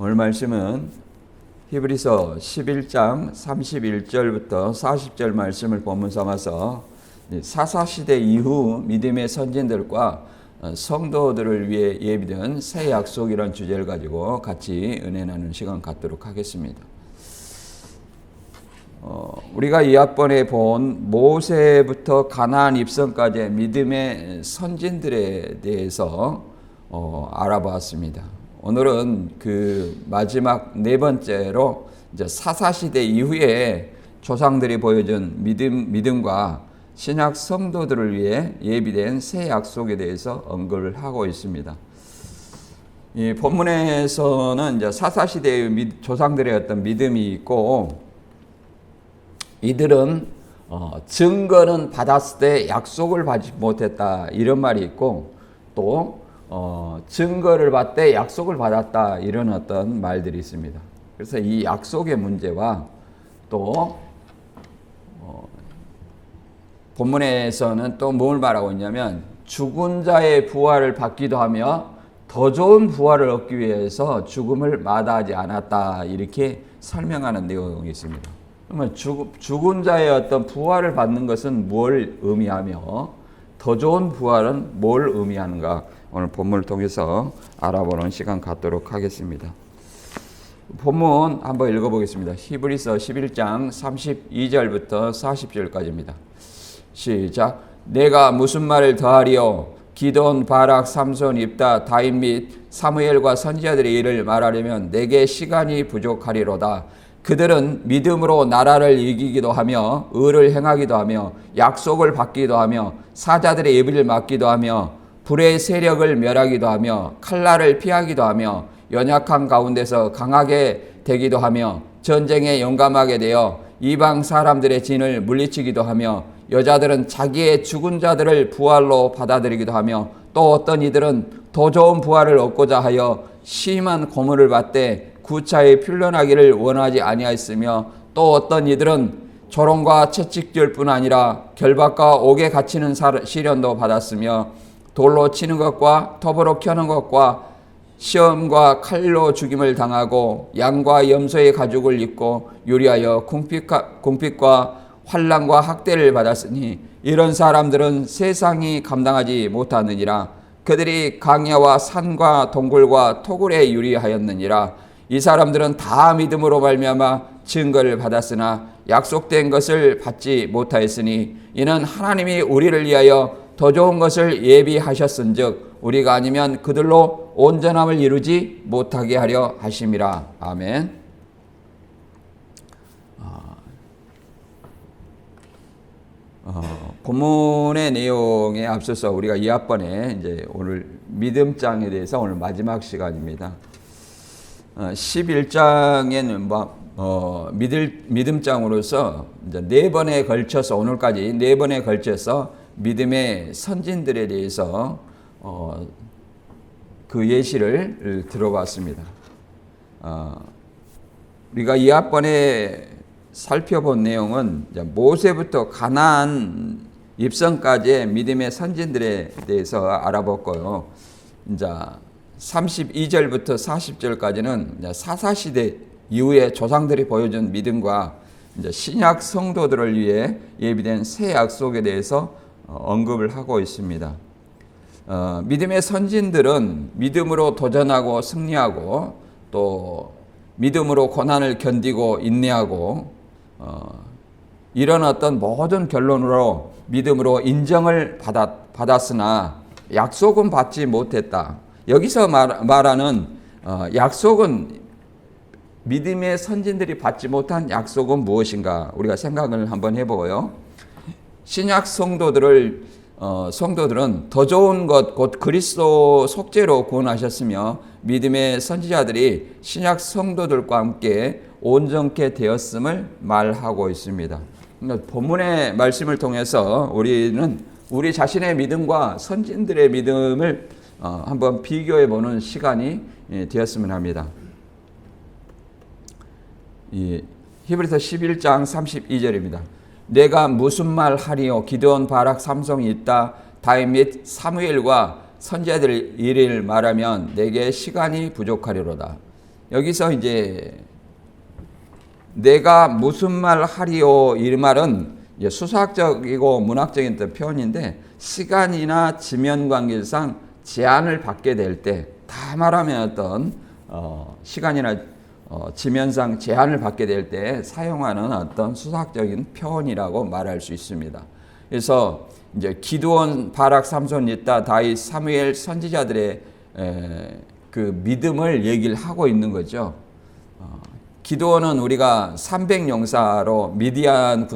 오늘 말씀은 히브리서 11장 31절부터 40절 말씀을 본문 삼아서 사사시대 이후 믿음의 선진들과 성도들을 위해 예비된 새 약속이라는 주제를 가지고 같이 은혜 나누는 시간 갖도록 하겠습니다. 우리가 이 학번에 본 모세부터 가나안 입성까지의 믿음의 선진들에 대해서 알아보았습니다. 오늘은 그 마지막 네 번째로 이제 사사시대 이후에 조상들이 보여준 믿음과 신약 성도들을 위해 예비된 새 약속에 대해서 언급을 하고 있습니다. 이 본문에서는 이제 사사시대의 조상들의 어떤 믿음이 있고, 이들은 증거는 받았을 때 약속을 받지 못했다 이런 말이 있고, 또 증거를 받되 약속을 받았다 이런 어떤 말들이 있습니다. 그래서 이 약속의 문제와 또 본문에서는 또 뭘 말하고 있냐면, 죽은 자의 부활을 받기도 하며 더 좋은 부활을 얻기 위해서 죽음을 마다하지 않았다 이렇게 설명하는 내용이 있습니다. 그러면 죽은 자의 어떤 부활을 받는 것은 뭘 의미하며 더 좋은 부활은 뭘 의미하는가, 오늘 본문을 통해서 알아보는 시간 갖도록 하겠습니다. 본문 한번 읽어보겠습니다. 히브리서 11장 32절부터 40절까지입니다. 시작. 내가 무슨 말을 더하리요? 기돈, 바락, 삼손, 입다, 다윗 및 사무엘과 선지자들의 일을 말하려면 내게 시간이 부족하리로다. 그들은 믿음으로 나라를 이기기도 하며 의를 행하기도 하며 약속을 받기도 하며 사자들의 예비를 맡기도 하며 불의 세력을 멸하기도 하며 칼날을 피하기도 하며 연약한 가운데서 강하게 되기도 하며 전쟁에 용감하게 되어 이방 사람들의 진을 물리치기도 하며 여자들은 자기의 죽은 자들을 부활로 받아들이기도 하며 또 어떤 이들은 더 좋은 부활을 얻고자 하여 심한 고문을 받되 구차히 풀려나기를 원하지 아니하였으며 또 어떤 이들은 조롱과 채찍질 뿐 아니라 결박과 옥에 갇히는 시련도 받았으며 돌로 치는 것과 톱으로 켜는 것과 시험과 칼로 죽임을 당하고 양과 염소의 가죽을 입고 요리하여 궁핍과 환난과 학대를 받았으니 이런 사람들은 세상이 감당하지 못하느니라. 그들이 강야와 산과 동굴과 토굴에 유리하였느니라. 이 사람들은 다 믿음으로 말미암아 증거를 받았으나 약속된 것을 받지 못하였으니 이는 하나님이 우리를 위하여 더 좋은 것을 예비하셨은즉 우리가 아니면 그들로 온전함을 이루지 못하게 하려 하심이라. 아멘. 본문의 내용에 앞서서 우리가 이 학번에 이제 오늘 믿음장에 대해서 오늘 마지막 시간입니다. 11장에는 믿음장으로서 이제 네 번에 걸쳐서 오늘까지 네 번에 걸쳐서 믿음의 선진들에 대해서 그 예시를 들어봤습니다. 우리가 이 학번에 살펴본 내용은 모세부터 가나안 입성까지의 믿음의 선진들에 대해서 알아봤고요. 이제 32절부터 40절까지는 사사시대 이후에 조상들이 보여준 믿음과 이제 신약 성도들을 위해 예비된 새 약속에 대해서 언급을 하고 있습니다. 믿음의 선진들은 믿음으로 도전하고 승리하고 또 믿음으로 고난을 견디고 인내하고 이런 어떤 모든 결론으로 믿음으로 인정을 받았으나 약속은 받지 못했다. 여기서 말하는 약속은, 믿음의 선진들이 받지 못한 약속은 무엇인가 우리가 생각을 한번 해보고요. 신약 성도들은 더 좋은 것 곧 그리스도 속죄로 구원하셨으며 믿음의 선지자들이 신약 성도들과 함께 온전케 되었음을 말하고 있습니다. 본문의 말씀을 통해서 우리는 우리 자신의 믿음과 선진들의 믿음을 한번 비교해 보는 시간이 되었으면 합니다. 히브리서 11장 32절입니다. 내가 무슨 말 하리요? 기드온, 바락, 삼손이 있다. 다윗 및 사무엘과 선지자들의 일을 말하면 내게 시간이 부족하리로다. 여기서 이제 내가 무슨 말 하리요 이 말은 이제 수사학적이고 문학적인 표현인데 시간이나 지면 관계상 제한을 받게 될 때 다 말하면 어떤 시간이나 지면상 제한을 받게 될 때 사용하는 어떤 수사학적인 표현이라고 말할 수 있습니다. 그래서 이제 기드온, 바락, 삼손, 옅다, 다윗, 사무엘 선지자들의 그 믿음을 얘기를 하고 있는 거죠. 기드온은 우리가 300용사로 미디안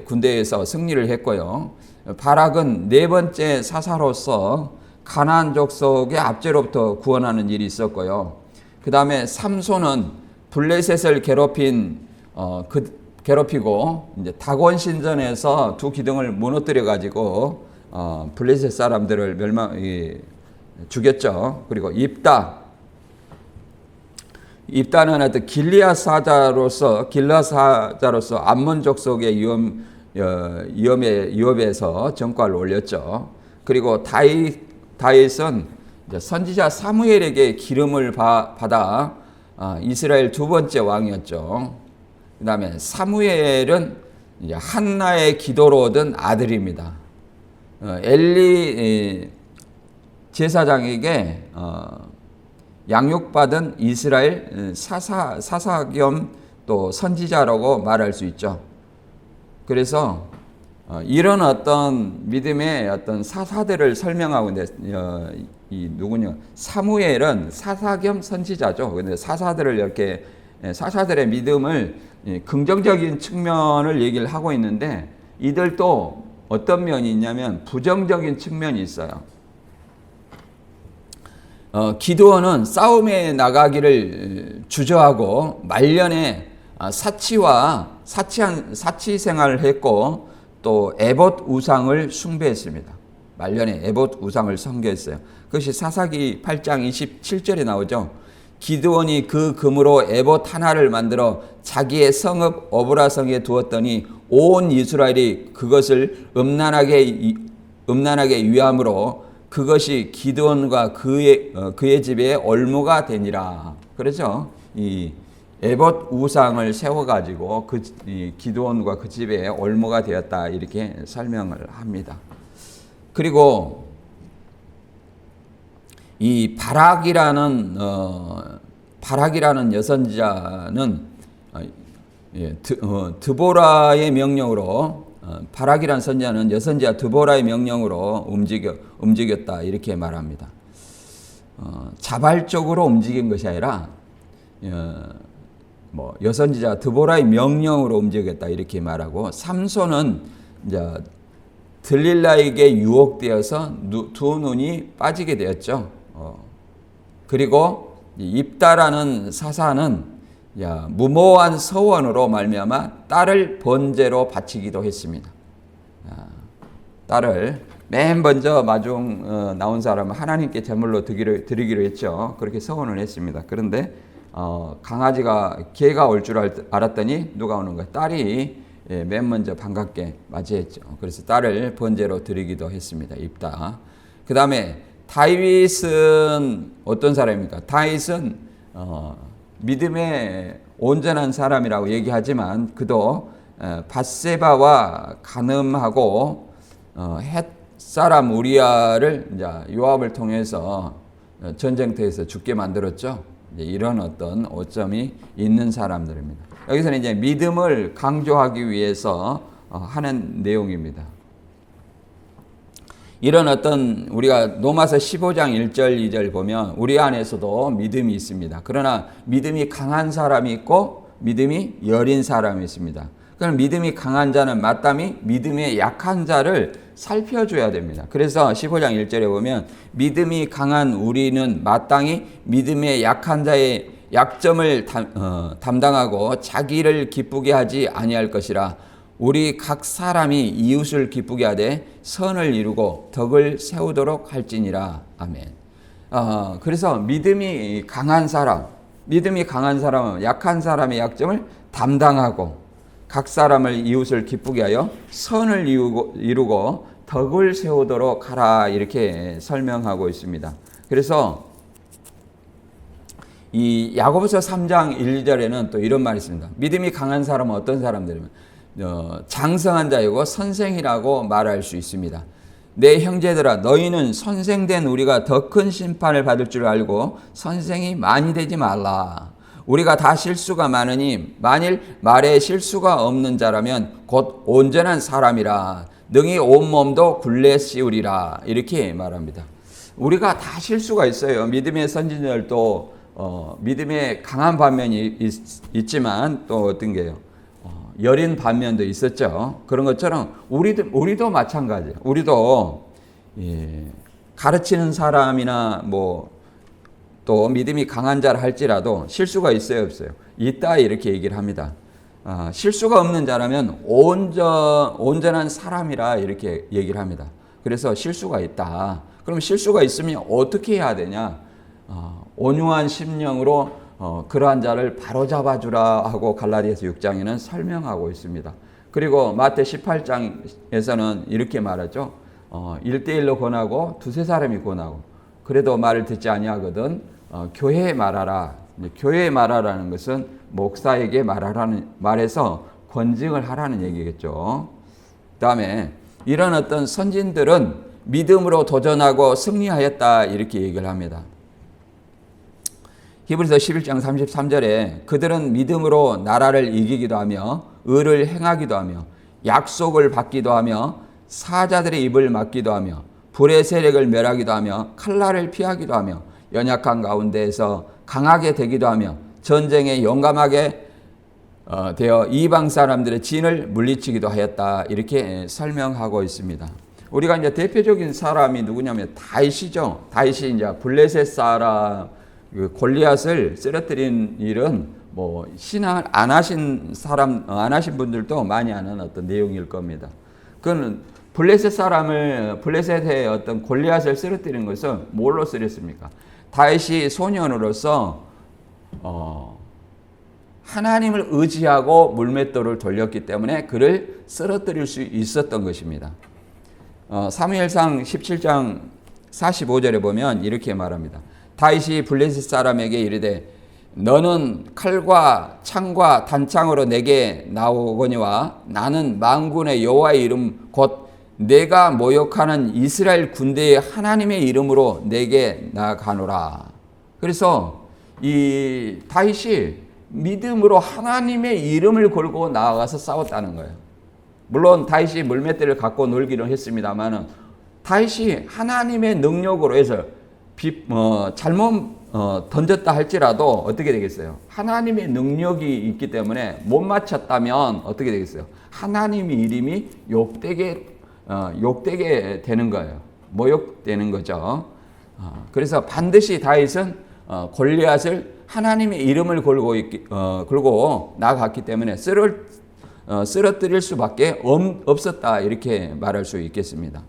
군대에서 승리를 했고요. 바락은 네 번째 사사로서 가나안 족속의 압제로부터 구원하는 일이 있었고요. 그 다음에 삼손은 블레셋을 괴롭히고 이제 다곤 신전에서 두 기둥을 무너뜨려 가지고 블레셋 사람들을 죽였죠. 그리고 입다는 어떤 길르앗 사자로서 암몬 족속의 위협에서 정과를 올렸죠. 그리고 다윗은 선지자 사무엘에게 기름을 받아 이스라엘 두 번째 왕이었죠. 그 다음에 사무엘은 이제 한나의 기도로 얻은 아들입니다. 엘리 제사장에게 양육받은 이스라엘 사사 겸 또 선지자라고 말할 수 있죠. 그래서 이런 어떤 믿음의 어떤 사사들을 설명하고 있는데 누구냐? 사무엘은 사사 겸 선지자죠. 근데 사사들을 이렇게 사사들의 믿음을 긍정적인 측면을 얘기를 하고 있는데 이들도 어떤 면이 있냐면 부정적인 측면이 있어요. 기드온은 싸움에 나가기를 주저하고 말년에 사치 생활을 했고 또 에봇 우상을 숭배했습니다. 말년에 에봇 우상을 섬겼어요. 그것이 사사기 8장 27절에 나오죠. 기드온이 그 금으로 에봇 하나를 만들어 자기의 성읍 오브라성에 두었더니 온 이스라엘이 그것을 음란하게 위함으로 그것이 기드온과 그의 집에 올무가 되니라. 그렇죠? 이 에봇 우상을 세워가지고 기드온과 그 집에 올무가 되었다 이렇게 설명을 합니다. 그리고 이 바락이라는 여선지자는 드보라의 명령으로 바락이라는 선지자는 여선지자 드보라의 명령으로 움직였다 이렇게 말합니다. 자발적으로 움직인 것이 아니라 여선지자 드보라의 명령으로 움직였다 이렇게 말하고 삼손은 이제 들릴라에게 유혹되어서 두 눈이 빠지게 되었죠. 그리고 입다라는 사사는 무모한 서원으로 말미암아 딸을 번제로 바치기도 했습니다. 딸을 맨 먼저 마중 나온 사람은 하나님께 제물로 드리기로 했죠. 그렇게 서원을 했습니다. 그런데 개가 올 줄 알았더니 누가 오는 거예요? 딸이 맨 먼저 반갑게 맞이했죠. 그래서 딸을 번제로 드리기도 했습니다. 입다. 그 다음에 다윗은 어떤 사람입니까? 다윗은 믿음의 온전한 사람이라고 얘기하지만 그도 밧세바와 간음하고 헷 사람 우리아를 이제 요압을 통해서 전쟁터에서 죽게 만들었죠. 이런 어떤 오점이 있는 사람들입니다. 여기서는 이제 믿음을 강조하기 위해서 하는 내용입니다. 이런 어떤 우리가 로마서 15장 1절 2절 보면 우리 안에서도 믿음이 있습니다. 그러나 믿음이 강한 사람이 있고 믿음이 여린 사람이 있습니다. 그럼 믿음이 강한 자는 마땅히 믿음의 약한 자를 살펴줘야 됩니다. 그래서 15장 1절에 보면 믿음이 강한 우리는 마땅히 믿음의 약한 자의 약점을 담당하고 자기를 기쁘게 하지 아니할 것이라. 우리 각 사람이 이웃을 기쁘게 하되 선을 이루고 덕을 세우도록 할지니라. 아멘. 그래서 믿음이 강한 사람은 약한 사람의 약점을 담당하고 각 사람을 이웃을 기쁘게 하여 선을 이루고 덕을 세우도록 하라 이렇게 설명하고 있습니다. 그래서 이 야고보서 3장 1절에는 또 이런 말이 있습니다. 믿음이 강한 사람은 어떤 사람들이면 장성한 자이고 선생이라고 말할 수 있습니다. 내 형제들아 너희는 선생된 우리가 더 큰 심판을 받을 줄 알고 선생이 많이 되지 말라. 우리가 다 실수가 많으니 만일 말에 실수가 없는 자라면 곧 온전한 사람이라 능히 온몸도 굴레 씌우리라. 이렇게 말합니다. 우리가 다 실수가 있어요. 믿음의 선진들도 믿음에 강한 반면이 있지만 또 어떤 게요? 여린 반면도 있었죠. 그런 것처럼 우리도 마찬가지예요. 우리도 가르치는 사람이나 뭐 또 믿음이 강한 자라 할지라도 실수가 있어요, 없어요? 있다 이렇게 얘기를 합니다. 실수가 없는 자라면 온전한 사람이라 이렇게 얘기를 합니다. 그래서 실수가 있다. 그럼 실수가 있으면 어떻게 해야 되냐? 온유한 심령으로 그러한 자를 바로잡아주라 하고 갈라디아서 6장에는 설명하고 있습니다. 그리고 마태 18장에서는 이렇게 말하죠. 1대1로 권하고 두세 사람이 권하고 그래도 말을 듣지 아니하거든 교회에 말하라. 교회에 말하라는 것은 목사에게 말해서 권징을 하라는 얘기겠죠. 그다음에 이런 어떤 선진들은 믿음으로 도전하고 승리하였다 이렇게 얘기를 합니다. 히브리서 11장 33절에 그들은 믿음으로 나라를 이기기도 하며 의를 행하기도 하며 약속을 받기도 하며 사자들의 입을 막기도 하며 불의 세력을 멸하기도 하며 칼날을 피하기도 하며 연약한 가운데에서 강하게 되기도 하며 전쟁에 용감하게 되어 이방 사람들의 진을 물리치기도 하였다 이렇게 설명하고 있습니다. 우리가 이제 대표적인 사람이 누구냐면 다윗이죠. 다윗이 이제 블레셋 사람 골리앗을 쓰러뜨린 일은 뭐 신앙을 안 하신 분들도 많이 아는 어떤 내용일 겁니다. 그는 블레셋의 어떤 골리앗을 쓰러뜨린 것은 뭘로 쓰렸습니까? 다윗이 소년으로서 하나님을 의지하고 물맷돌을 돌렸기 때문에 그를 쓰러뜨릴 수 있었던 것입니다. 사무엘상 17장 45절에 보면 이렇게 말합니다. 다윗이 블레셋 사람에게 이르되 너는 칼과 창과 단창으로 내게 나오거니와 나는 만군의 여호와의 이름 곧 내가 모욕하는 이스라엘 군대의 하나님의 이름으로 내게 나아가노라. 그래서 이 다윗이 믿음으로 하나님의 이름을 걸고 나아가서 싸웠다는 거예요. 물론 다윗이 물맷대를 갖고 놀기는 했습니다만 다윗이 하나님의 능력으로 해서 잘못 던졌다 할지라도 어떻게 되겠어요? 하나님의 능력이 있기 때문에 못 맞췄다면 어떻게 되겠어요? 하나님의 이름이 욕되게 되는 거예요. 모욕되는 거죠. 그래서 반드시 다윗은 골리앗을 하나님의 이름을 걸고 나아갔기 때문에 쓰러뜨릴 수밖에 없었다 이렇게 말할 수 있겠습니다.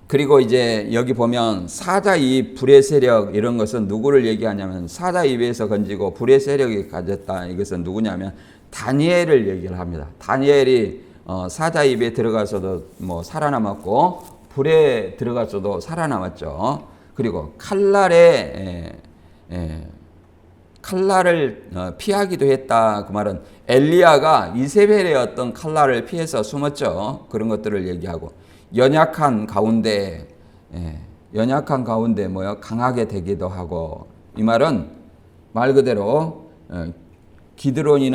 그리고 이제 여기 보면 사자 입 불의 세력 이런 것은 누구를 얘기하냐면 사자 입에서 건지고 불의 세력이 가졌다. 이것은 누구냐면 다니엘을 얘기를 합니다. 다니엘이 사자 입에 들어가서도 뭐 살아남았고 불에 들어가서도 살아남았죠. 그리고 칼날을 피하기도 했다. 그 말은 엘리야가 이세벨의 어떤 칼날을 피해서 숨었죠. 그런 것들을 얘기하고 연약한 가운데 강하게 되기도 하고 이 말은 말 그대로 기드론이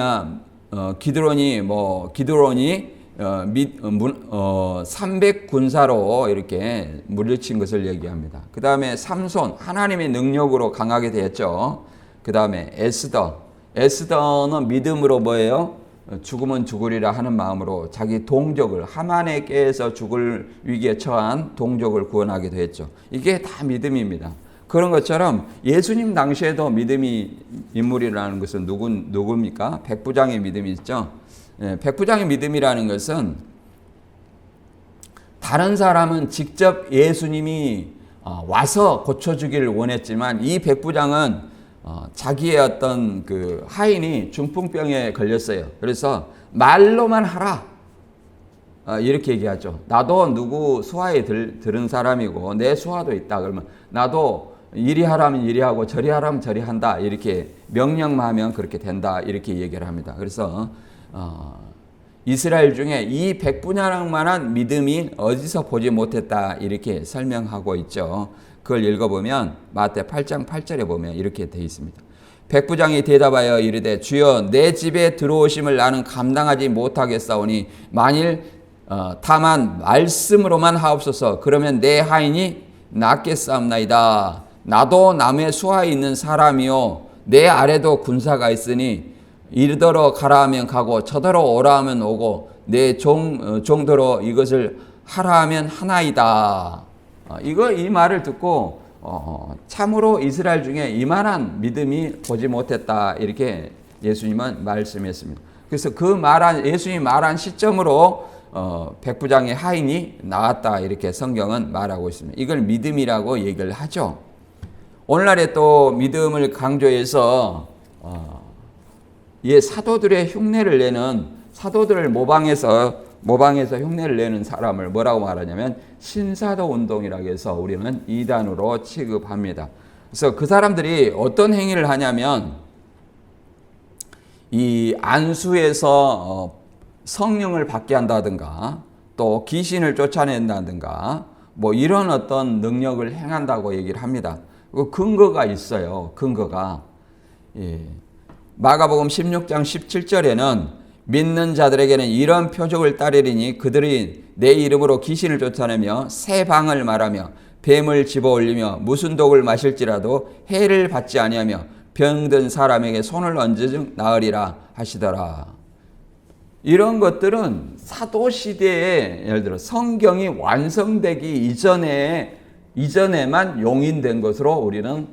300군사로 이렇게 물리친 것을 얘기합니다. 그 다음에 삼손 하나님의 능력으로 강하게 되었죠. 그 다음에 에스더는 믿음으로 뭐예요? 죽으면 죽으리라 하는 마음으로 자기 동족을 하만에 깨서 죽을 위기에 처한 동족을 구원하게 됐죠. 이게 다 믿음입니다. 그런 것처럼 예수님 당시에도 믿음이 인물이라는 것은 누굽니까? 백부장의 믿음이 있죠. 백부장의 믿음이라는 것은 다른 사람은 직접 예수님이 와서 고쳐주기를 원했지만 이 백부장은 자기의 어떤 그 하인이 중풍병에 걸렸어요. 그래서 말로만 하라. 이렇게 얘기하죠. 나도 누구 수하에 들은 사람이고 내 수하도 있다. 그러면 나도 이리 하라면 이리 하고 저리 하라면 저리 한다. 이렇게 명령만 하면 그렇게 된다. 이렇게 얘기를 합니다. 그래서 이스라엘 중에 이 백부장만한 믿음이 어디서 보지 못했다. 이렇게 설명하고 있죠. 그걸 읽어보면 마태 8장 8절에 보면 이렇게 되어 있습니다. 백부장이 대답하여 이르되 주여 내 집에 들어오심을 나는 감당하지 못하겠사오니 만일 다만 말씀으로만 하옵소서. 그러면 내 하인이 낫겠사옵나이다. 나도 남의 수하에 있는 사람이요 내 아래도 군사가 있으니 이르더러 가라 하면 가고 저더러 오라 하면 오고 내 종도로 이것을 하라 하면 하나이다. 이 말을 듣고 참으로 이스라엘 중에 이만한 믿음이 보지 못했다. 이렇게 예수님은 말씀했습니다. 그래서 예수님이 말한 시점으로 백부장의 하인이 나왔다. 이렇게 성경은 말하고 있습니다. 이걸 믿음이라고 얘기를 하죠. 오늘날에 또 믿음을 강조해서 사도들의 흉내를 내는 사도들을 모방해서 흉내를 내는 사람을 뭐라고 말하냐면 신사도 운동이라고 해서 우리는 이단으로 취급합니다. 그래서 그 사람들이 어떤 행위를 하냐면 이 안수에서 성령을 받게 한다든가 또 귀신을 쫓아낸다든가 뭐 이런 어떤 능력을 행한다고 얘기를 합니다. 그 근거가 있어요. 근거가. 마가복음 16장 17절에는 믿는 자들에게는 이런 표적을 따르리니 그들이 내 이름으로 귀신을 쫓아내며 새 방을 말하며 뱀을 집어올리며 무슨 독을 마실지라도 해를 받지 아니하며 병든 사람에게 손을 얹으면 나으리라 하시더라. 이런 것들은 사도시대에 예를 들어 성경이 완성되기 이전에만 용인된 것으로 우리는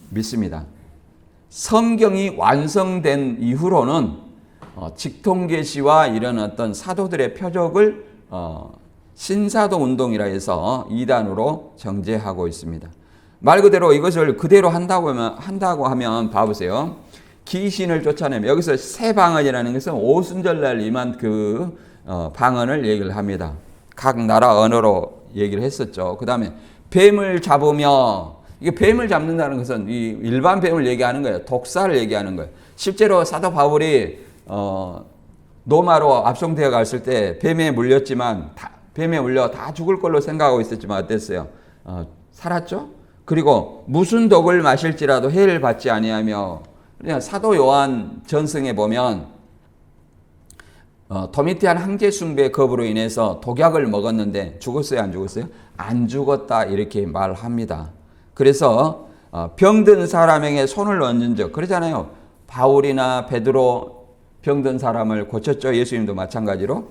믿습니다. 성경이 완성된 이후로는 직통계시와 이런 어떤 사도들의 표적을 신사도 운동이라 해서 이단으로 정죄하고 있습니다. 말 그대로 이것을 그대로 한다고 하면 봐보세요. 귀신을 쫓아내면 여기서 새 방언이라는 것은 오순절날 임한 그 방언을 얘기를 합니다. 각 나라 언어로 얘기를 했었죠. 그 다음에 뱀을 잡으며 이게 뱀을 잡는다는 것은 이 일반 뱀을 얘기하는 거예요. 독사를 얘기하는 거예요. 실제로 사도 바울이 로마로 압송되어 갔을 때 뱀에 물려 다 죽을 걸로 생각하고 있었지만 어땠어요? 살았죠? 그리고 무슨 독을 마실지라도 해를 받지 아니하며 사도 요한 전승에 보면 도미티안 황제 숭배 겁으로 인해서 독약을 먹었는데 죽었어요? 안 죽었어요? 안 죽었다 이렇게 말합니다. 그래서 병든 사람에게 손을 얹은 적 그러잖아요. 바울이나 베드로 병든 사람을 고쳤죠. 예수님도 마찬가지로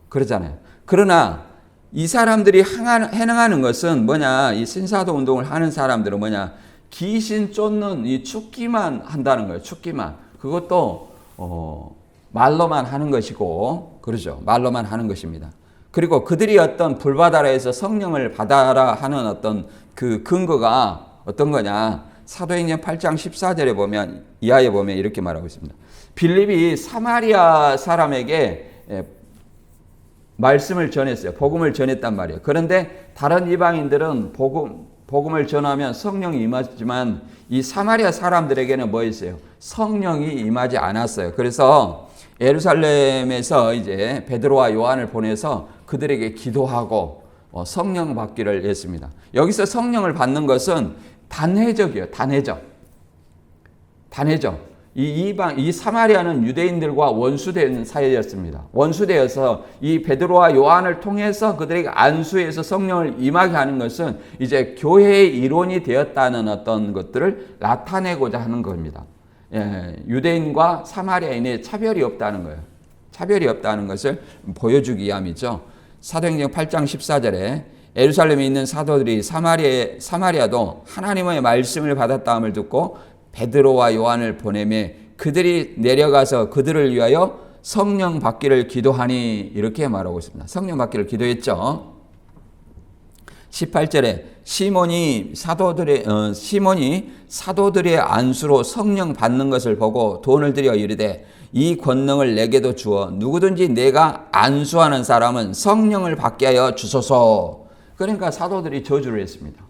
그러잖아요. 그러나 이 사람들이 행하는 것은 뭐냐? 이 신사도 운동을 하는 사람들은 뭐냐? 귀신 쫓는 이 축기만 한다는 거예요. 축기만. 그것도 말로만 하는 것이고 그러죠. 말로만 하는 것입니다. 그리고 그들이 어떤 불받아라 해서 성령을 받아라 하는 어떤 그 근거가 어떤 거냐? 사도행전 8장 14절에 보면 이하에 보면 이렇게 말하고 있습니다. 빌립이 사마리아 사람에게 말씀을 전했어요. 복음을 전했단 말이에요. 그런데 다른 이방인들은 복음을 전하면 성령이 임하지만 이 사마리아 사람들에게는 뭐 있어요? 성령이 임하지 않았어요. 그래서 예루살렘에서 이제 베드로와 요한을 보내서 그들에게 기도하고 성령 받기를 했습니다. 여기서 성령을 받는 것은 단회적이에요. 단회적. 이 사마리아는 유대인들과 원수되는 사이였습니다. 원수되어서 이 베드로와 요한을 통해서 그들에게 안수해서 성령을 임하게 하는 것은 이제 교회의 이론이 되었다는 어떤 것들을 나타내고자 하는 겁니다. 유대인과 사마리아인의 차별이 없다는 거예요. 차별이 없다는 것을 보여주기 위함이죠. 사도행전 8장 14절에 예루살렘에 있는 사도들이 사마리아도 하나님의 말씀을 받았다함을 듣고 베드로와 요한을 보내매 그들이 내려가서 그들을 위하여 성령 받기를 기도하니 이렇게 말하고 있습니다. 성령 받기를 기도했죠. 18절에 시몬이 사도들의 안수로 성령 받는 것을 보고 돈을 들여 이르되 이 권능을 내게도 주어 누구든지 내가 안수하는 사람은 성령을 받게 하여 주소서. 그러니까 사도들이 저주를 했습니다.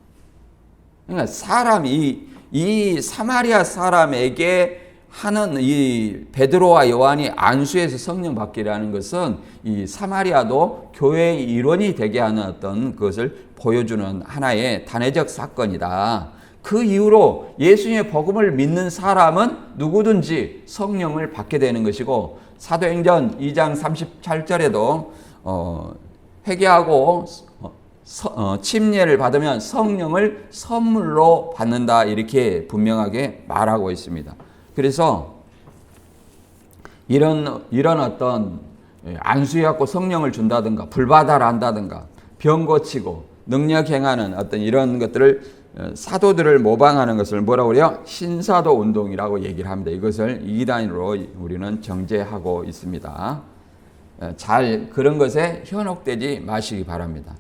그러니까 사람이 이 사마리아 사람에게 하는 이 베드로와 요한이 안수해서 성령 받기라는 것은 이 사마리아도 교회의 일원이 되게 하는 어떤 것을 보여주는 하나의 단회적 사건이다. 그 이후로 예수님의 복음을 믿는 사람은 누구든지 성령을 받게 되는 것이고, 사도행전 2장 38절에도 회개하고 침례를 받으면 성령을 선물로 받는다, 이렇게 분명하게 말하고 있습니다. 그래서 이런 어떤 안수해갖고 성령을 준다든가, 불바다를 한다든가, 병 고치고 능력 행하는 어떤 이런 것들을, 사도들을 모방하는 것을 뭐라고 그래요? 신사도 운동이라고 얘기를 합니다. 이것을 이단으로 우리는 정죄하고 있습니다. 잘 그런 것에 현혹되지 마시기 바랍니다.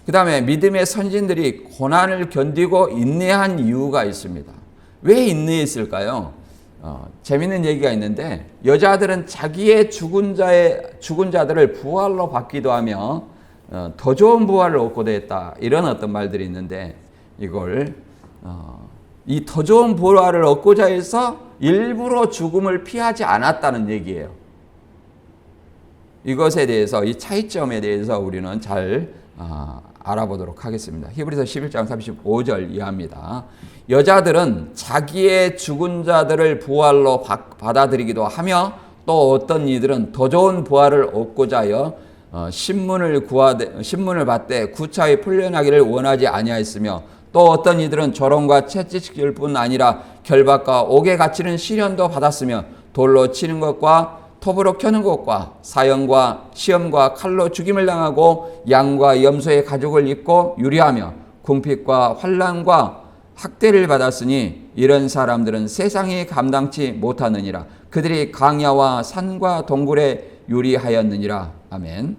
그 다음에 믿음의 선진들이 고난을 견디고 인내한 이유가 있습니다. 왜 인내했을까요? 재밌는 얘기가 있는데, 여자들은 자기의 죽은 자들을 부활로 받기도 하며 더 좋은 부활을 얻고도 했다, 이런 어떤 말들이 있는데, 이걸 이 더 좋은 부활을 얻고자 해서 일부러 죽음을 피하지 않았다는 얘기예요. 이것에 대해서, 이 차이점에 대해서 우리는 잘 알아보도록 하겠습니다. 히브리서 11장 35절 이하입니다. 여자들은 자기의 죽은 자들을 부활로 받아들이기도 하며, 또 어떤 이들은 더 좋은 부활을 얻고자 하여 신문을 받되 구차히 풀려나기를 원하지 아니하였으며, 또 어떤 이들은 조롱과 채찍질 뿐 아니라 결박과 옥에 갇히는 시련도 받았으며, 돌로 치는 것과 톱으로 켜는 것과 사형과 시험과 칼로 죽임을 당하고 양과 염소의 가죽을 입고 유리하며 궁핍과 환난과 학대를 받았으니, 이런 사람들은 세상이 감당치 못하느니라. 그들이 강야와 산과 동굴에 유리하였느니라. 아멘.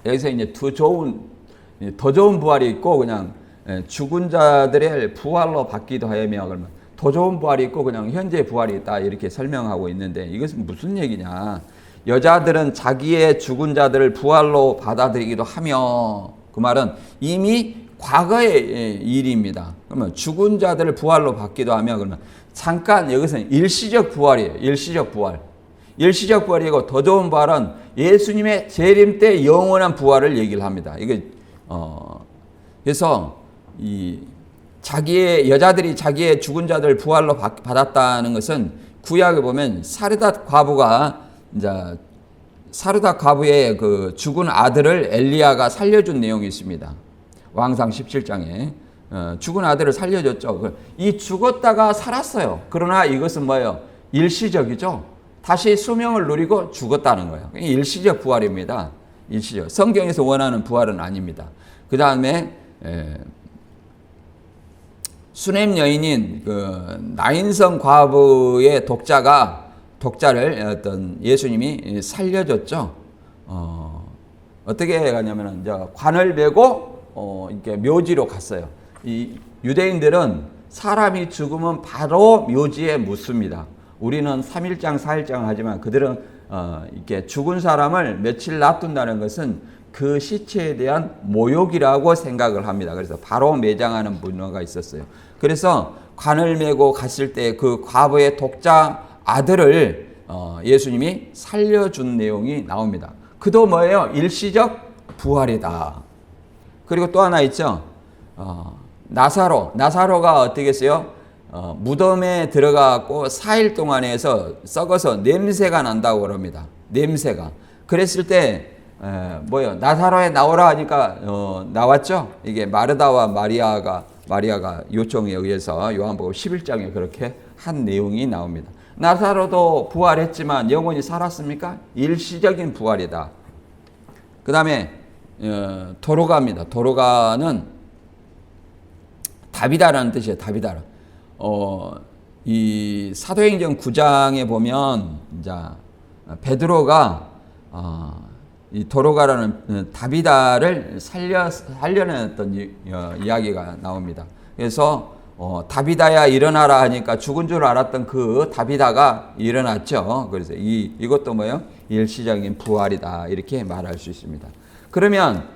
여기서 이제 더 좋은 부활이 있고, 그냥 죽은 자들의 부활로 받기도 하며, 그러면 더 좋은 부활이 있고 그냥 현재 부활이 있다, 이렇게 설명하고 있는데, 이것은 무슨 얘기냐? 여자들은 자기의 죽은 자들을 부활로 받아들이기도 하며, 그 말은 이미 과거의 일입니다. 그러면 죽은 자들을 부활로 받기도 하며, 그러면 잠깐 여기서는 일시적 부활이에요. 일시적 부활. 일시적 부활이고, 더 좋은 부활은 예수님의 재림 때 영원한 부활을 얘기를 합니다. 이게 그래서 여자들이 자기의 죽은 자들 부활로 받았다는 것은, 구약에 보면 사르닷 과부의 그 죽은 아들을 엘리야가 살려준 내용이 있습니다. 왕상 17장에 죽은 아들을 살려줬죠. 이 죽었다가 살았어요. 그러나 이것은 뭐예요? 일시적이죠. 다시 수명을 누리고 죽었다는 거예요. 일시적 부활입니다. 일시적. 성경에서 원하는 부활은 아닙니다. 그 다음에 수넴 여인인 그 나인성 과부의 독자를 어떤 예수님이 살려줬죠. 어떻게 가냐면은 이제 관을 메고 이렇게 묘지로 갔어요. 이 유대인들은 사람이 죽으면 바로 묘지에 묻습니다. 우리는 3일장, 4일장 하지만 그들은 이렇게 죽은 사람을 며칠 놔둔다는 것은 그 시체에 대한 모욕이라고 생각을 합니다. 그래서 바로 매장하는 문화가 있었어요. 그래서 관을 메고 갔을 때 그 과부의 독자 아들을 예수님이 살려준 내용이 나옵니다. 그도 뭐예요? 일시적 부활이다. 그리고 또 하나 있죠. 나사로가 어떻게 했어요? 무덤에 들어가고 4일 동안에서 썩어서 냄새가 난다고 그럽니다. 냄새가. 그랬을 때 뭐요? 나사로에 나오라 하니까 나왔죠. 이게 마르다와 마리아가 요청에 의해서 요한복음 11장에 그렇게 한 내용이 나옵니다. 나사로도 부활했지만 영원히 살았습니까? 일시적인 부활이다. 그 다음에 도로가입니다. 도로가는 다비다라는 뜻이에요. 다비다. 이 사도행전 9장에 보면 이제 베드로가 이 도로가라는 다비다를 살려냈던 이야기가 나옵니다. 그래서 다비다야 일어나라 하니까 죽은 줄 알았던 그 다비다가 일어났죠. 그래서 이것도 뭐예요? 일시적인 부활이다, 이렇게 말할 수 있습니다. 그러면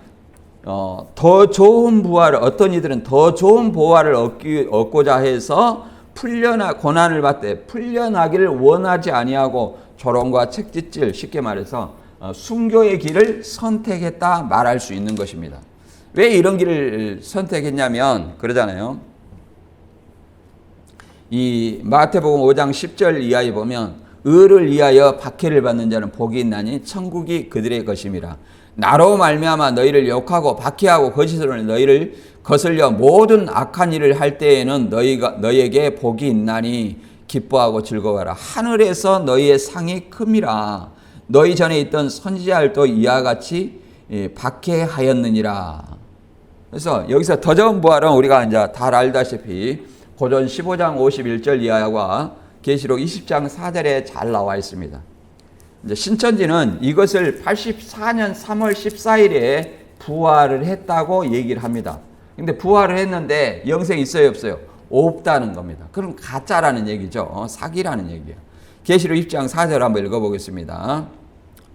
더 좋은 부활을, 어떤 이들은 더 좋은 부활을 얻고자 해서 풀려나 고난을 받되 풀려나기를 원하지 아니하고 조롱과 책짓질, 쉽게 말해서 순교의 길을 선택했다 말할 수 있는 것입니다. 왜 이런 길을 선택했냐면 그러잖아요. 이 마태복음 5장 10절 이하에 보면 의를 위하여 박해를 받는 자는 복이 있나니 천국이 그들의 것임이라. 나로 말미암아 너희를 욕하고 박해하고 거짓으로 너희를 거슬려 모든 악한 일을 할 때에는 너희에게 복이 있나니 기뻐하고 즐거워하라. 하늘에서 너희의 상이 큼이라. 너희 전에 있던 선지자들도 이와 같이 박해하였느니라. 그래서 여기서 더 좋은 부활은 우리가 이제 다 알다시피 고전 15장 51절 이하와 계시록 20장 4절에 잘 나와 있습니다. 이제 신천지는 이것을 84년 3월 14일에 부활을 했다고 얘기를 합니다. 근데 부활을 했는데 영생이 있어요, 없어요? 없다는 겁니다. 그럼 가짜라는 얘기죠. 사기라는 얘기예요. 계시록 20장 4절 한번 읽어보겠습니다.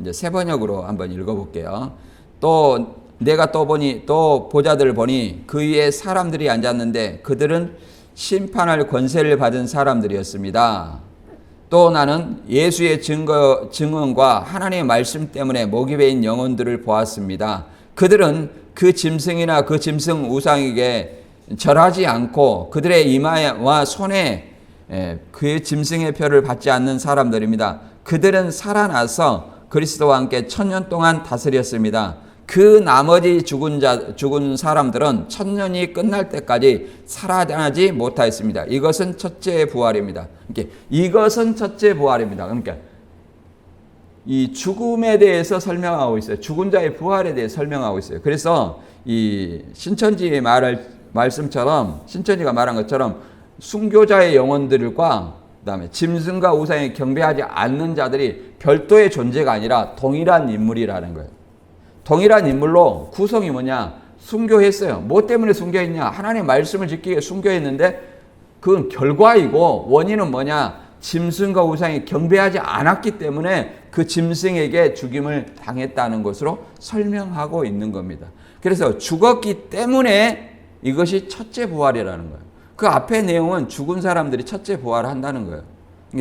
이제 세 번역으로 한번 읽어볼게요. 또 내가 또 보자들을 보니 그 위에 사람들이 앉았는데 그들은 심판할 권세를 받은 사람들이었습니다. 또 나는 예수의 증언과 하나님의 말씀 때문에 목이 베인 영혼들을 보았습니다. 그들은 그 짐승이나 그 짐승 우상에게 절하지 않고 그들의 이마와 손에 그 짐승의 표를 받지 않는 사람들입니다. 그들은 살아나서 그리스도와 함께 1000년 동안 다스렸습니다. 그 나머지 죽은 사람들은 1000년이 끝날 때까지 살아나지 못하였습니다. 이것은 첫째 부활입니다. 이것은 첫째 부활입니다. 그러니까 이 죽음에 대해서 설명하고 있어요. 죽은 자의 부활에 대해서 설명하고 있어요. 그래서 이 신천지의 말씀처럼 신천지가 말한 것처럼 순교자의 영혼들과 그다음에 짐승과 우상에 경배하지 않는 자들이 별도의 존재가 아니라 동일한 인물이라는 거예요. 동일한 인물로 구성이 뭐냐? 순교했어요. 뭐 때문에 순교했냐? 하나님의 말씀을 지키기 위해 순교했는데 그건 결과이고 원인은 뭐냐? 짐승과 우상에 경배하지 않았기 때문에 그 짐승에게 죽임을 당했다는 것으로 설명하고 있는 겁니다. 그래서 죽었기 때문에 이것이 첫째 부활이라는 거예요. 그 앞의 내용은 죽은 사람들이 첫째 부활을 한다는 거예요.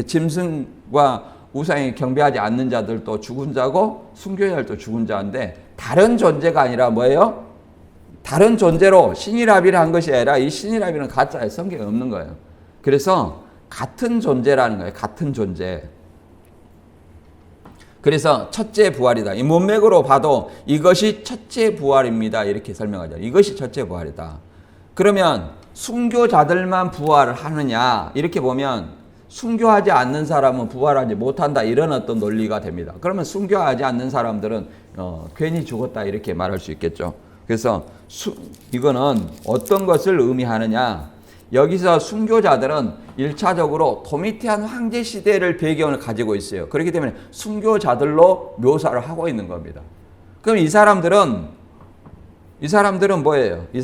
짐승과 우상에 경배하지 않는 자들도 죽은 자고 순교자들도 죽은 자인데 다른 존재가 아니라 뭐예요? 다른 존재로 신이라비를 한 것이 아니라 이 신이라비는 가짜예요. 성경에 없는 거예요. 그래서 같은 존재라는 거예요. 같은 존재. 그래서 첫째 부활이다. 이 문맥으로 봐도 이것이 첫째 부활입니다. 이렇게 설명하죠. 이것이 첫째 부활이다. 그러면 순교자들만 부활을 하느냐? 이렇게 보면 순교하지 않는 사람은 부활하지 못한다. 이런 어떤 논리가 됩니다. 그러면 순교하지 않는 사람들은 괜히 죽었다. 이렇게 말할 수 있겠죠. 그래서 이거는 어떤 것을 의미하느냐? 여기서 순교자들은 1차적으로 도미티안 황제 시대를 배경을 가지고 있어요. 그렇기 때문에 순교자들로 묘사를 하고 있는 겁니다. 그럼 이 사람들은 뭐예요? 이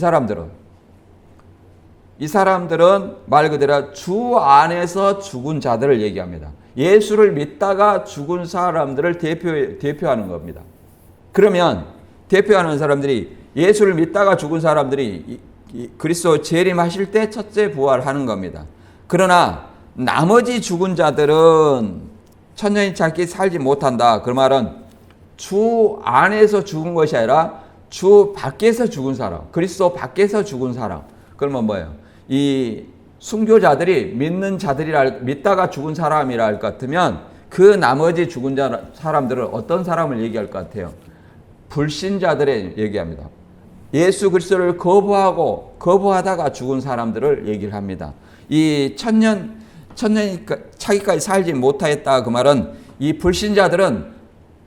사람들은 말 그대로 주 안에서 죽은 자들을 얘기합니다. 예수를 믿다가 죽은 사람들을 대표하는 겁니다. 그러면 대표하는 사람들이 예수를 믿다가 죽은 사람들이 그리스도 재림하실 때 첫째 부활하는 겁니다. 그러나 나머지 죽은 자들은 천년이 짧게 살지 못한다. 그 말은 주 안에서 죽은 것이 아니라 주 밖에서 죽은 사람, 그리스도 밖에서 죽은 사람. 그러면 뭐예요? 이 순교자들이 믿다가 죽은 사람이라 할 것 같으면 그 나머지 죽은 사람들은 어떤 사람을 얘기할 것 같아요? 불신자들을 얘기합니다. 예수 그리스도를 거부하다가 죽은 사람들을 얘기를 합니다. 이 천년이 차기까지 살지 못하였다. 그 말은 이 불신자들은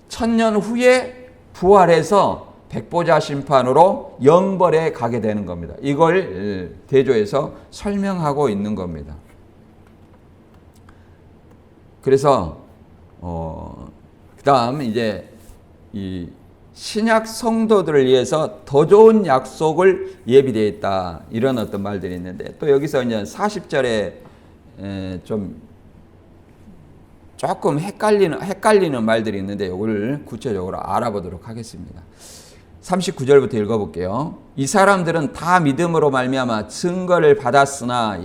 1000년 후에 부활해서 백보자 심판으로 영벌에 가게 되는 겁니다. 이걸 대조해서 설명하고 있는 겁니다. 그래서 그다음 이제 이 신약 성도들을 위해서 더 좋은 약속을 예비되어 있다. 이런 어떤 말들이 있는데 또 여기서 이제 40절에 조금 헷갈리는 말들이 있는데 이걸 구체적으로 알아보도록 하겠습니다. 39절부터 읽어볼게요. 이 사람들은 다 믿음으로 말미암아 증거를 받았으나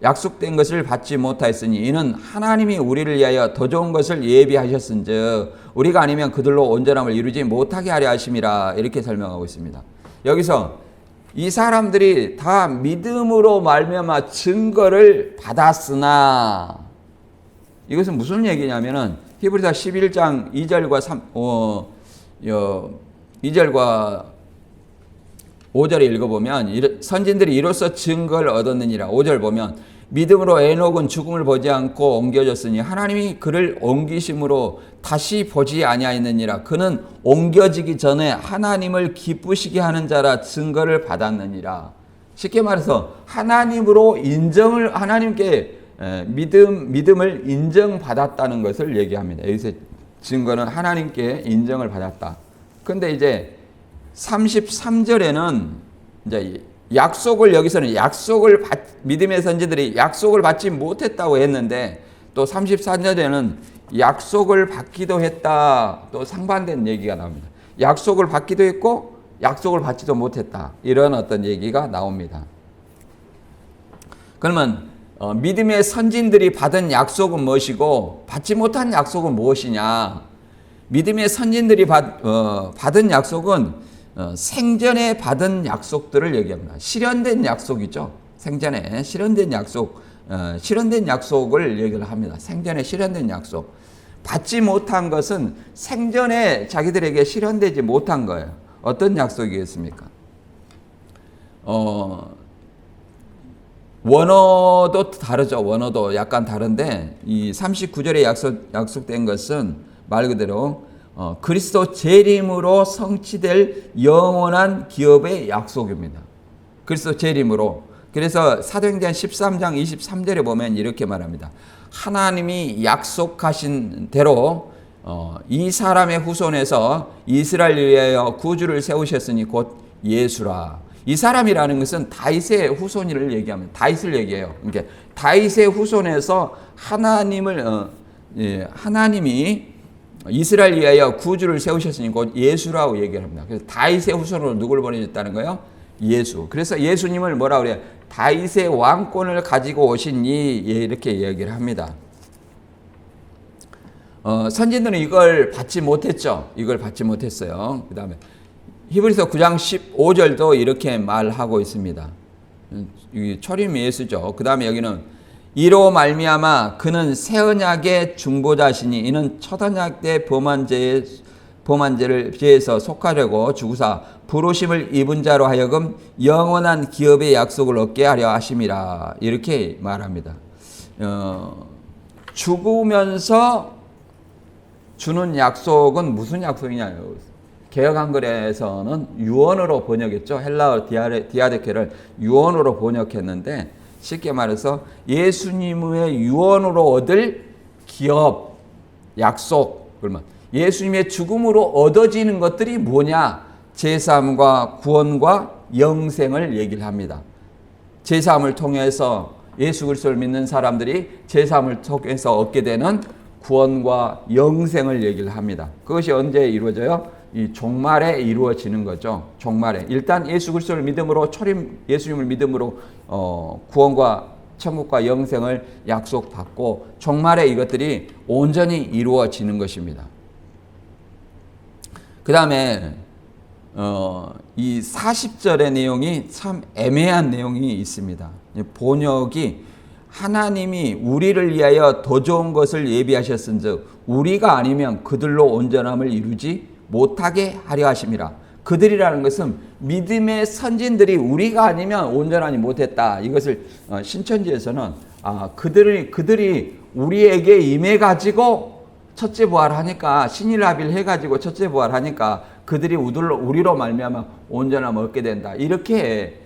약속된 것을 받지 못하였으니 이는 하나님이 우리를 위하여 더 좋은 것을 예비하셨은즉 우리가 아니면 그들로 온전함을 이루지 못하게 하려 하심이라. 이렇게 설명하고 있습니다. 여기서 이 사람들이 다 믿음으로 말미암아 증거를 받았으나, 이것은 무슨 얘기냐면은 히브리서 11장 2절과 5절에 읽어보면 선진들이 이로써 증거를 얻었느니라. 5절 보면 믿음으로 에녹은 죽음을 보지 않고 옮겨졌으니 하나님이 그를 옮기심으로 다시 보지 아니하였느니라. 그는 옮겨지기 전에 하나님을 기쁘시게 하는 자라 증거를 받았느니라. 쉽게 말해서 하나님께 믿음을 인정받았다는 것을 얘기합니다. 여기서 증거는 하나님께 인정을 받았다. 근데 이제 33절에는 이제 여기서는 믿음의 선지들이 약속을 받지 못했다고 했는데, 또 34절에는 약속을 받기도 했다. 또 상반된 얘기가 나옵니다. 약속을 받기도 했고 약속을 받지도 못했다. 이런 어떤 얘기가 나옵니다. 그러면 믿음의 선진들이 받은 약속은 무엇이고 받지 못한 약속은 무엇이냐? 믿음의 선진들이 받은 약속은 생전에 받은 약속들을 얘기합니다. 실현된 약속이죠. 생전에 실현된 약속을 얘기를 합니다. 생전에 실현된 약속. 받지 못한 것은 생전에 자기들에게 실현되지 못한 거예요. 어떤 약속이겠습니까? 원어도 다르죠. 원어도 약간 다른데 이 39절에 약속된 것은 말 그대로 그리스도 재림으로 성취될 영원한 기업의 약속입니다. 그리스도 재림으로. 그래서 사도행전 13장 23절에 보면 이렇게 말합니다. 하나님이 약속하신 대로 이 사람의 후손에서 이스라엘을 위하여 구주를 세우셨으니 곧 예수라. 이 사람이라는 것은 다윗의 후손을 얘기합니다. 다윗을 얘기해요. 그러니까 다윗의 후손에서 하나님이 이스라엘 위하여 구주를 세우셨으니 곧 예수라고 얘기를 합니다. 그래서 다윗의 후손으로 누구를 보내줬다는 거예요? 예수. 그래서 예수님을 뭐라 그래요? 다윗의 왕권을 가지고 오시니, 이렇게 얘기를 합니다. 선진들은 이걸 받지 못했죠. 이걸 받지 못했어요. 그 다음에 히브리서 9장 15절도 이렇게 말하고 있습니다. 초림 예수죠. 그 다음에 여기는 이로 말미암아 그는 새 언약의 중보자시니 이는 첫 언약 때 범한 죄를 피해서 속하려고 주구사 부르심을 입은 자로 하여금 영원한 기업의 약속을 얻게 하려 하심이라. 이렇게 말합니다. 죽으면서 주는 약속은 무슨 약속이냐요? 개역 한글에서는 유언으로 번역했죠. 헬라어 디아데케를 유언으로 번역했는데, 쉽게 말해서 예수님의 유언으로 얻을 기업, 약속. 그러면 예수님의 죽음으로 얻어지는 것들이 뭐냐? 제사함과 구원과 영생을 얘기를 합니다. 제사함을 통해서 예수 그리스도를 믿는 사람들이 제사함을 통해서 얻게 되는 구원과 영생을 얘기를 합니다. 그것이 언제 이루어져요? 이 종말에 이루어지는 거죠. 종말에. 일단 예수 그리스도를 믿음으로 예수님을 믿음으로 구원과 천국과 영생을 약속받고 종말에 이것들이 온전히 이루어지는 것입니다. 그 다음에 이 40절의 내용이 참 애매한 내용이 있습니다. 번역이 하나님이 우리를 위하여 더 좋은 것을 예비하셨은즉 우리가 아니면 그들로 온전함을 이루지 못하게 하려 하심이라. 그들이라는 것은 믿음의 선진들이 우리가 아니면 온전하지 못했다. 이것을 신천지에서는 그들이 우리에게 임해 가지고 첫째 부활하니까, 신일합의를 해 가지고 첫째 부활하니까 그들이 우리로 말미암아 온전함을 얻게 된다. 이렇게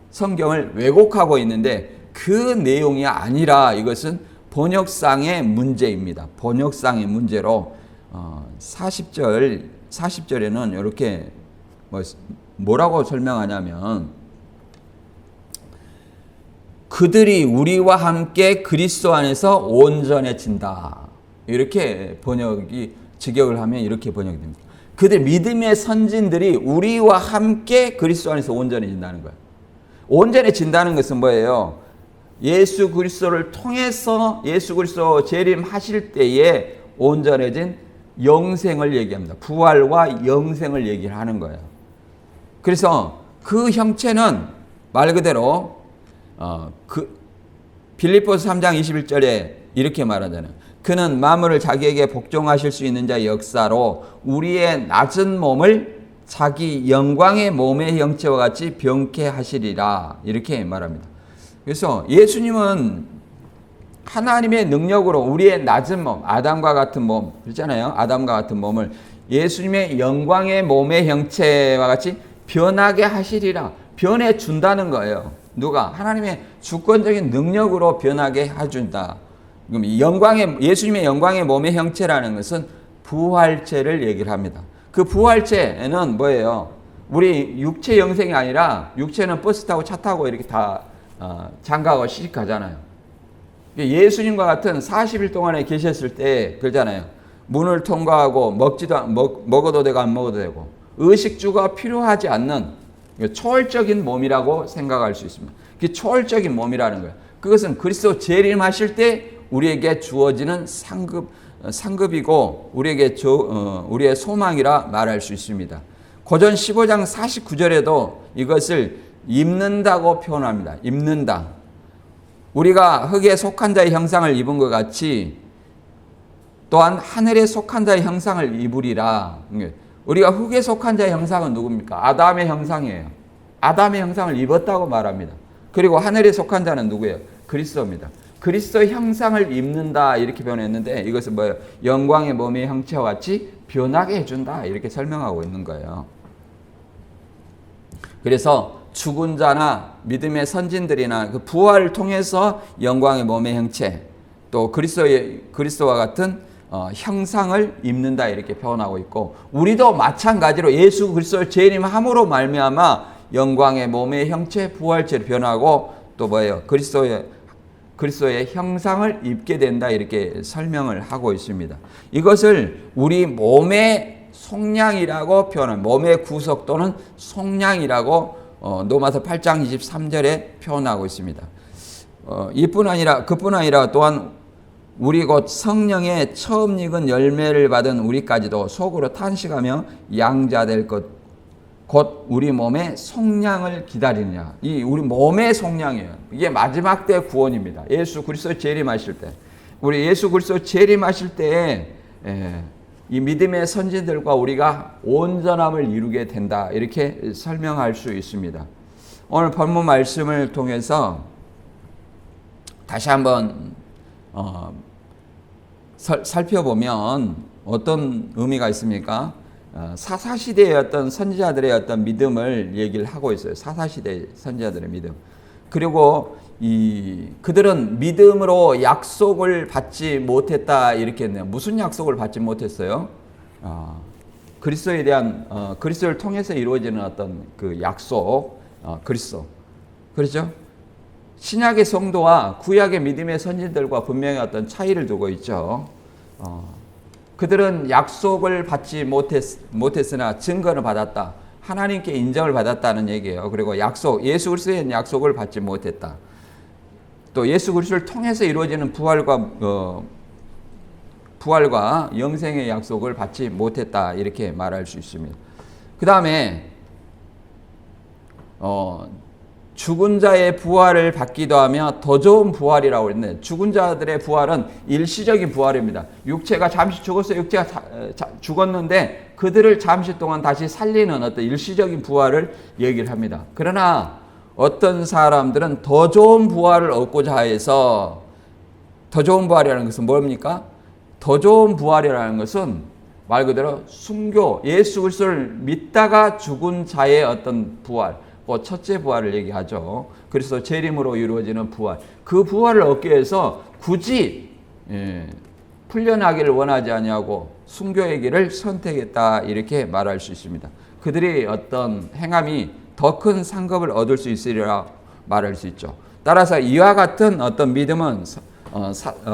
성경을 왜곡하고 있는데 그 내용이 아니라 이것은 번역상의 문제입니다. 번역상의 문제로 40절에는 이렇게 뭐라고 설명하냐면 그들이 우리와 함께 그리스도 안에서 온전해진다. 이렇게 직역을 하면 이렇게 번역이 됩니다. 그들 믿음의 선진들이 우리와 함께 그리스도 안에서 온전해진다는 거예요. 온전해진다는 것은 뭐예요? 예수 그리스도를 통해서 예수 그리스도 재림하실 때에 온전해진 영생을 얘기합니다. 부활과 영생을 얘기를 하는 거예요. 그래서 그 형체는 말 그대로 빌립보서 3장 21절에 이렇게 말하잖아요. 그는 만물을 자기에게 복종하실 수 있는 자의 역사로 우리의 낮은 몸을 자기 영광의 몸의 형체와 같이 병케 하시리라 이렇게 말합니다. 그래서 예수님은 하나님의 능력으로 우리의 낮은 몸, 아담과 같은 몸, 그렇잖아요. 아담과 같은 몸을 예수님의 영광의 몸의 형체와 같이 변하게 하시리라. 변해 준다는 거예요. 누가? 하나님의 주권적인 능력으로 변하게 해준다. 그럼 예수님의 영광의 몸의 형체라는 것은 부활체를 얘기를 합니다. 그 부활체는 뭐예요? 우리 육체 영생이 아니라 육체는 버스 타고 차 타고 이렇게 다 장가가고 시집가잖아요. 예수님과 같은 40일 동안에 계셨을 때 그러잖아요. 문을 통과하고 먹어도 되고 안 먹어도 되고 의식주가 필요하지 않는 초월적인 몸이라고 생각할 수 있습니다. 그 초월적인 몸이라는 거예요. 그것은 그리스도 재림하실 때 우리에게 주어지는 상급이고 우리의 소망이라 말할 수 있습니다. 고전 15장 49절에도 이것을 입는다고 표현합니다. 입는다. 우리가 흙에 속한 자의 형상을 입은 것 같이 또한 하늘에 속한 자의 형상을 입으리라. 우리가 흙에 속한 자의 형상은 누굽니까? 아담의 형상이에요. 아담의 형상을 입었다고 말합니다. 그리고 하늘에 속한 자는 누구예요? 그리스도입니다. 그리스도의 형상을 입는다 이렇게 표현했는데 이것은 뭐예요? 영광의 몸의 형체와 같이 변하게 해준다 이렇게 설명하고 있는 거예요. 그래서 죽은 자나 믿음의 선진들이나 그 부활을 통해서 영광의 몸의 형체 또 그리스도와 같은 형상을 입는다 이렇게 표현하고 있고 우리도 마찬가지로 예수 그리스도를 재림함으로 말미암아 영광의 몸의 형체 부활체로 변하고 또 뭐예요? 그리스도의 형상을 입게 된다 이렇게 설명을 하고 있습니다. 이것을 우리 몸의 속량이라고 표현합니다. 몸의 구속 또는 속량이라고 로마서 8장 23절에 표현하고 있습니다. 그뿐 아니라 또한 우리 곧 성령의 처음 익은 열매를 받은 우리까지도 속으로 탄식하며 양자될 것 곧 우리 몸의 속량을 기다리느냐. 이 우리 몸의 속량이에요. 이게 마지막 때 구원입니다. 예수 그리스도 재림하실 때. 우리 예수 그리스도 재림하실 때에 이 믿음의 선진들과 우리가 온전함을 이루게 된다. 이렇게 설명할 수 있습니다. 오늘 본문 말씀을 통해서 다시 한번 살펴보면 어떤 의미가 있습니까? 사사시대의 어떤 선지자들의 어떤 믿음을 얘기를 하고 있어요. 사사시대 선지자들의 믿음. 그리고 그들은 믿음으로 약속을 받지 못했다 이렇게 했네요. 무슨 약속을 받지 못했어요? 그리스도에 대한 그리스도를 통해서 이루어지는 어떤 그 약속, 그리스도. 그렇죠? 신약의 성도와 구약의 믿음의 선지자들과 분명히 어떤 차이를 두고 있죠. 그들은 약속을 받지 못했으나 증거를 받았다. 하나님께 인정을 받았다는 얘기예요. 그리고 예수 그리스도의 약속을 받지 못했다. 또 예수 그리스도를 통해서 이루어지는 부활과 영생의 약속을 받지 못했다. 이렇게 말할 수 있습니다. 그 다음에 죽은 자의 부활을 받기도 하며 더 좋은 부활이라고 했는데 죽은 자들의 부활은 일시적인 부활입니다. 육체가 잠시 죽었어요. 육체가 죽었는데 그들을 잠시 동안 다시 살리는 어떤 일시적인 부활을 얘기를 합니다. 그러나 어떤 사람들은 더 좋은 부활을 얻고자 해서 더 좋은 부활이라는 것은 뭡니까? 더 좋은 부활이라는 것은 말 그대로 순교, 예수 그리스도를 믿다가 죽은 자의 어떤 부활, 첫째 부활을 얘기하죠. 그래서 재림으로 이루어지는 부활. 그 부활을 얻기 위해서 굳이 풀려나기를 원하지 아니하고 순교의 길을 선택했다 이렇게 말할 수 있습니다. 그들이 어떤 행함이 더 큰 상급을 얻을 수 있으리라 말할 수 있죠. 따라서 이와 같은 어떤 믿음은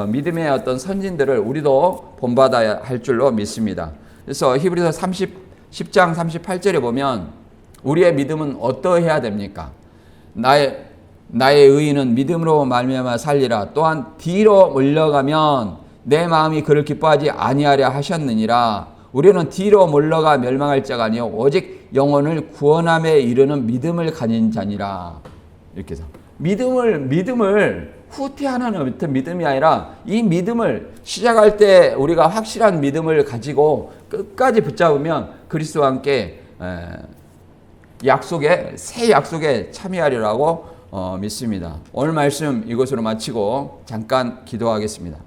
믿음의 어떤 선진들을 우리도 본받아야 할 줄로 믿습니다. 그래서 히브리서 10장 38절에 보면 우리의 믿음은 어떠해야 됩니까? 나의 의인은 믿음으로 말미암아 살리라. 또한 뒤로 물러가면 내 마음이 그를 기뻐하지 아니하려 하셨느니라. 우리는 뒤로 물러가 멸망할 자가 아니요 오직 영혼을 구원함에 이르는 믿음을 가진 자니라. 이렇게 해서 믿음을 후퇴하는 어떤 믿음이 아니라 이 믿음을 시작할 때 우리가 확실한 믿음을 가지고 끝까지 붙잡으면 그리스도와 함께 새 약속에 참여하리라고 믿습니다. 오늘 말씀 이것으로 마치고 잠깐 기도하겠습니다.